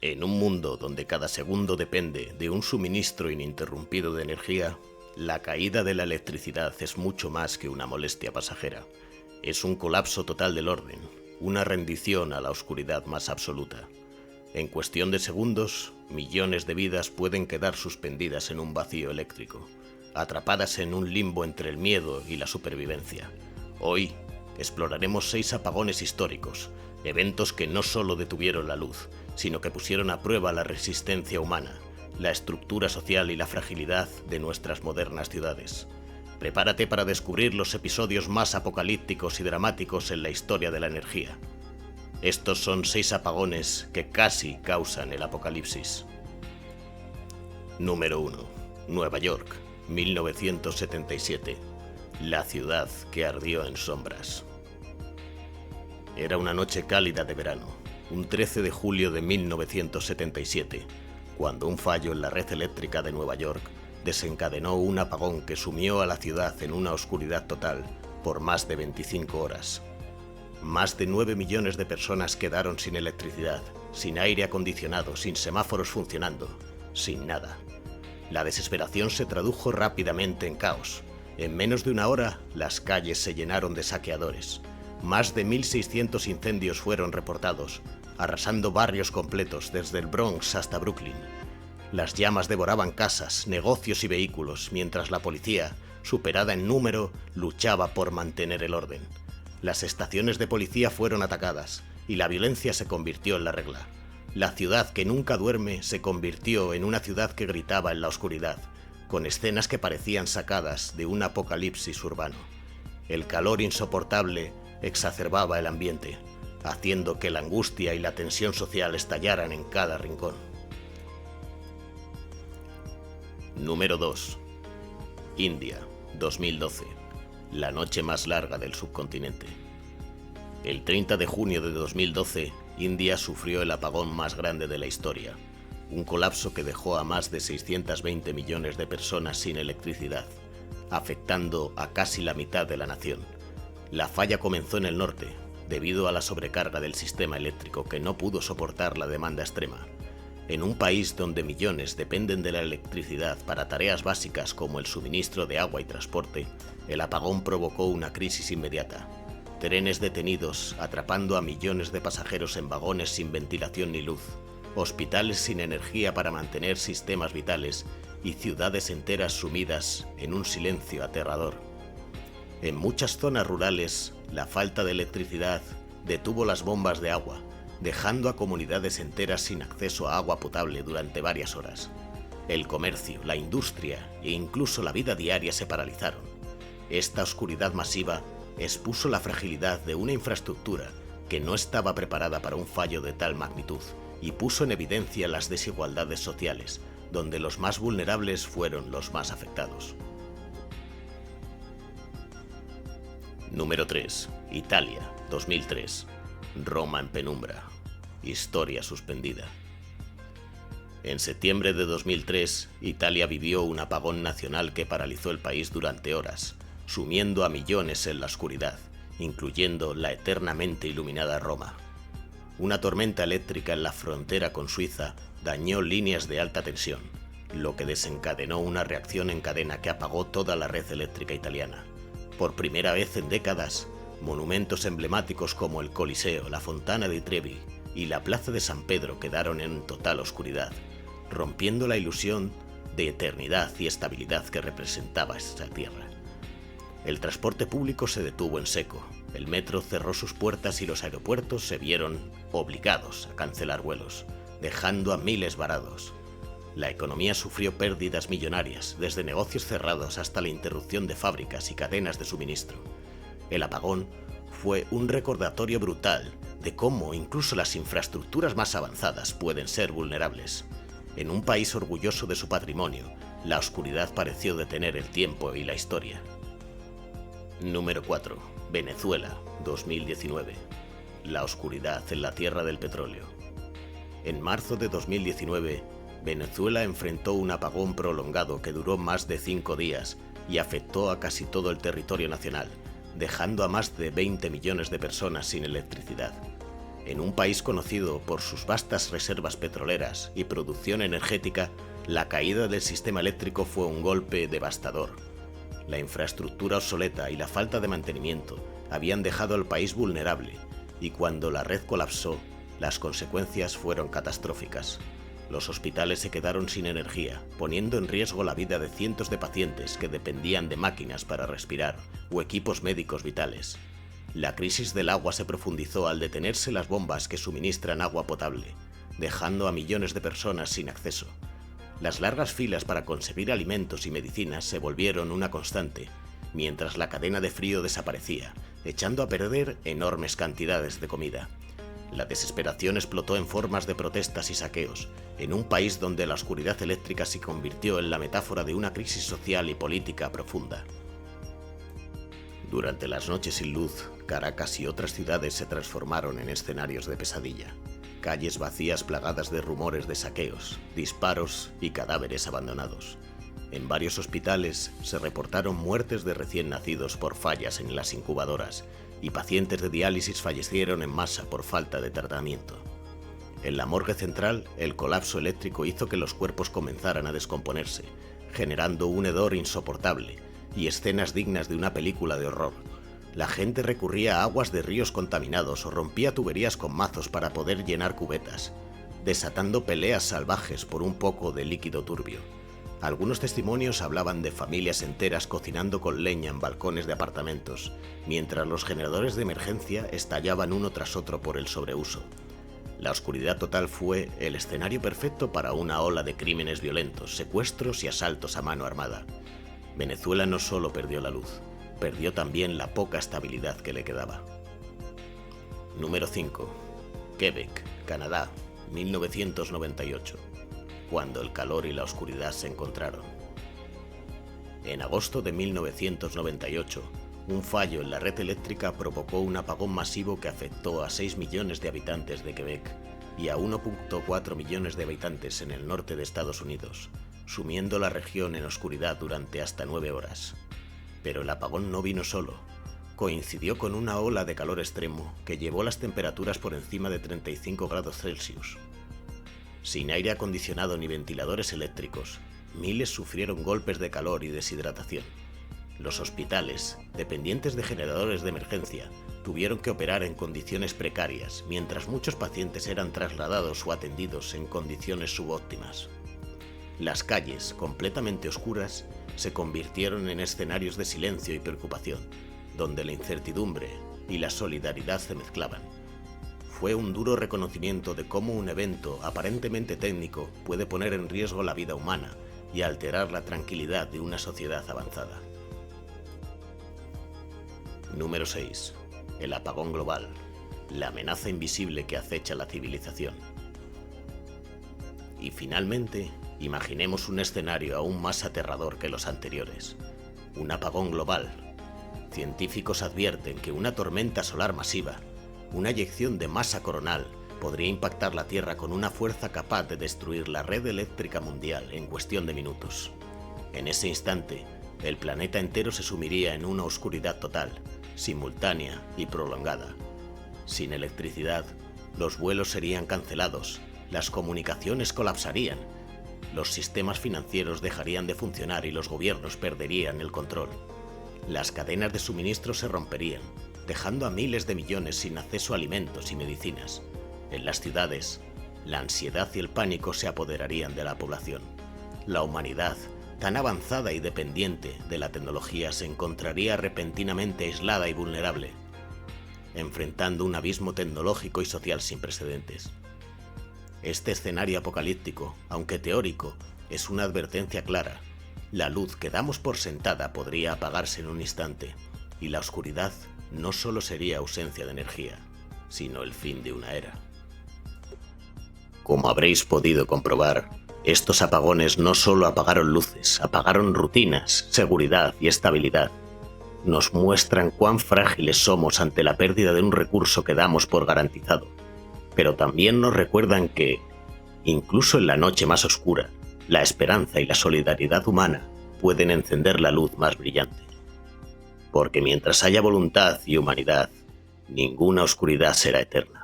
En un mundo donde cada segundo depende de un suministro ininterrumpido de energía, la caída de la electricidad es mucho más que una molestia pasajera. Es un colapso total del orden, una rendición a la oscuridad más absoluta. En cuestión de segundos, millones de vidas pueden quedar suspendidas en un vacío eléctrico, atrapadas en un limbo entre el miedo y la supervivencia. Hoy, exploraremos 6 apagones históricos, eventos que no solo detuvieron la luz, sino que pusieron a prueba la resistencia humana, la estructura social y la fragilidad de nuestras modernas ciudades. Prepárate para descubrir los episodios más apocalípticos y dramáticos en la historia de la energía. Estos son 6 apagones que casi causan el apocalipsis. Número 1. Nueva York, 1977. La ciudad que ardió en sombras. Era una noche cálida de verano, un 13 de julio de 1977, cuando un fallo en la red eléctrica de Nueva York desencadenó un apagón que sumió a la ciudad en una oscuridad total por más de 25 horas. Más de 9 millones de personas quedaron sin electricidad, sin aire acondicionado, sin semáforos funcionando, sin nada. La desesperación se tradujo rápidamente en caos. En menos de una hora, las calles se llenaron de saqueadores. Más de 1.600 incendios fueron reportados, arrasando barrios completos desde el Bronx hasta Brooklyn. Las llamas devoraban casas, negocios y vehículos, mientras la policía, superada en número, luchaba por mantener el orden. Las estaciones de policía fueron atacadas y la violencia se convirtió en la regla. La ciudad que nunca duerme se convirtió en una ciudad que gritaba en la oscuridad, con escenas que parecían sacadas de un apocalipsis urbano. El calor insoportable exacerbaba el ambiente, haciendo que la angustia y la tensión social estallaran en cada rincón. Número 2. India, 2012. La noche más larga del subcontinente. El 30 de junio de 2012, India sufrió el apagón más grande de la historia, un colapso que dejó a más de 620 millones de personas sin electricidad, afectando a casi la mitad de la nación. La falla comenzó en el norte, debido a la sobrecarga del sistema eléctrico que no pudo soportar la demanda extrema. En un país donde millones dependen de la electricidad para tareas básicas como el suministro de agua y transporte, el apagón provocó una crisis inmediata. Trenes detenidos atrapando a millones de pasajeros en vagones sin ventilación ni luz, hospitales sin energía para mantener sistemas vitales y ciudades enteras sumidas en un silencio aterrador. En muchas zonas rurales, la falta de electricidad detuvo las bombas de agua, dejando a comunidades enteras sin acceso a agua potable durante varias horas. El comercio, la industria e incluso la vida diaria se paralizaron. Esta oscuridad masiva expuso la fragilidad de una infraestructura que no estaba preparada para un fallo de tal magnitud y puso en evidencia las desigualdades sociales, donde los más vulnerables fueron los más afectados. Número 3. Italia, 2003. Roma en penumbra. Historia suspendida. En septiembre de 2003, Italia vivió un apagón nacional que paralizó el país durante horas, sumiendo a millones en la oscuridad, incluyendo la eternamente iluminada Roma. Una tormenta eléctrica en la frontera con Suiza dañó líneas de alta tensión, lo que desencadenó una reacción en cadena que apagó toda la red eléctrica italiana. Por primera vez en décadas, monumentos emblemáticos como el Coliseo, la Fontana di Trevi y la Plaza de San Pedro quedaron en total oscuridad, rompiendo la ilusión de eternidad y estabilidad que representaba esta tierra. El transporte público se detuvo en seco, el metro cerró sus puertas y los aeropuertos se vieron obligados a cancelar vuelos, dejando a miles varados. La economía sufrió pérdidas millonarias, desde negocios cerrados hasta la interrupción de fábricas y cadenas de suministro. El apagón fue un recordatorio brutal de cómo incluso las infraestructuras más avanzadas pueden ser vulnerables. En un país orgulloso de su patrimonio, la oscuridad pareció detener el tiempo y la historia. Número 4. Venezuela, 2019. La oscuridad en la tierra del petróleo. En marzo de 2019, Venezuela enfrentó un apagón prolongado que duró más de 5 días y afectó a casi todo el territorio nacional, dejando a más de 20 millones de personas sin electricidad. En un país conocido por sus vastas reservas petroleras y producción energética, la caída del sistema eléctrico fue un golpe devastador. La infraestructura obsoleta y la falta de mantenimiento habían dejado al país vulnerable, y cuando la red colapsó, las consecuencias fueron catastróficas. Los hospitales se quedaron sin energía, poniendo en riesgo la vida de cientos de pacientes que dependían de máquinas para respirar o equipos médicos vitales. La crisis del agua se profundizó al detenerse las bombas que suministran agua potable, dejando a millones de personas sin acceso. Las largas filas para conseguir alimentos y medicinas se volvieron una constante, mientras la cadena de frío desaparecía, echando a perder enormes cantidades de comida. La desesperación explotó en formas de protestas y saqueos, en un país donde la oscuridad eléctrica se convirtió en la metáfora de una crisis social y política profunda. Durante las noches sin luz, Caracas y otras ciudades se transformaron en escenarios de pesadilla. Calles vacías plagadas de rumores de saqueos, disparos y cadáveres abandonados. En varios hospitales se reportaron muertes de recién nacidos por fallas en las incubadoras, y pacientes de diálisis fallecieron en masa por falta de tratamiento. En la morgue central, el colapso eléctrico hizo que los cuerpos comenzaran a descomponerse, generando un hedor insoportable y escenas dignas de una película de horror. La gente recurría a aguas de ríos contaminados o rompía tuberías con mazos para poder llenar cubetas, desatando peleas salvajes por un poco de líquido turbio. Algunos testimonios hablaban de familias enteras cocinando con leña en balcones de apartamentos, mientras los generadores de emergencia estallaban uno tras otro por el sobreuso. La oscuridad total fue el escenario perfecto para una ola de crímenes violentos, secuestros y asaltos a mano armada. Venezuela no solo perdió la luz, perdió también la poca estabilidad que le quedaba. Número 5. Quebec, Canadá, 1998. Cuando el calor y la oscuridad se encontraron. En agosto de 1998, un fallo en la red eléctrica provocó un apagón masivo que afectó a 6 millones de habitantes de Quebec y a 1.4 millones de habitantes en el norte de Estados Unidos, sumiendo la región en oscuridad durante hasta 9 horas. Pero el apagón no vino solo. Coincidió con una ola de calor extremo que llevó las temperaturas por encima de 35 grados Celsius. Sin aire acondicionado ni ventiladores eléctricos, miles sufrieron golpes de calor y deshidratación. Los hospitales, dependientes de generadores de emergencia, tuvieron que operar en condiciones precarias, mientras muchos pacientes eran trasladados o atendidos en condiciones subóptimas. Las calles, completamente oscuras, se convirtieron en escenarios de silencio y preocupación, donde la incertidumbre y la solidaridad se mezclaban. Fue un duro reconocimiento de cómo un evento aparentemente técnico puede poner en riesgo la vida humana y alterar la tranquilidad de una sociedad avanzada. Número 6. El apagón global, la amenaza invisible que acecha la civilización. Y finalmente, imaginemos un escenario aún más aterrador que los anteriores. Un apagón global. Científicos advierten que una tormenta solar masiva, una eyección de masa coronal, podría impactar la Tierra con una fuerza capaz de destruir la red eléctrica mundial en cuestión de minutos. En ese instante, el planeta entero se sumiría en una oscuridad total, simultánea y prolongada. Sin electricidad, los vuelos serían cancelados, las comunicaciones colapsarían, los sistemas financieros dejarían de funcionar y los gobiernos perderían el control. Las cadenas de suministro se romperían, dejando a miles de millones sin acceso a alimentos y medicinas. En las ciudades, la ansiedad y el pánico se apoderarían de la población. La humanidad, tan avanzada y dependiente de la tecnología, se encontraría repentinamente aislada y vulnerable, enfrentando un abismo tecnológico y social sin precedentes. Este escenario apocalíptico, aunque teórico, es una advertencia clara. La luz que damos por sentada podría apagarse en un instante, y la oscuridad no solo sería ausencia de energía, sino el fin de una era. Como habréis podido comprobar, estos apagones no solo apagaron luces, apagaron rutinas, seguridad y estabilidad. Nos muestran cuán frágiles somos ante la pérdida de un recurso que damos por garantizado, pero también nos recuerdan que, incluso en la noche más oscura, la esperanza y la solidaridad humana pueden encender la luz más brillante. Porque mientras haya voluntad y humanidad, ninguna oscuridad será eterna.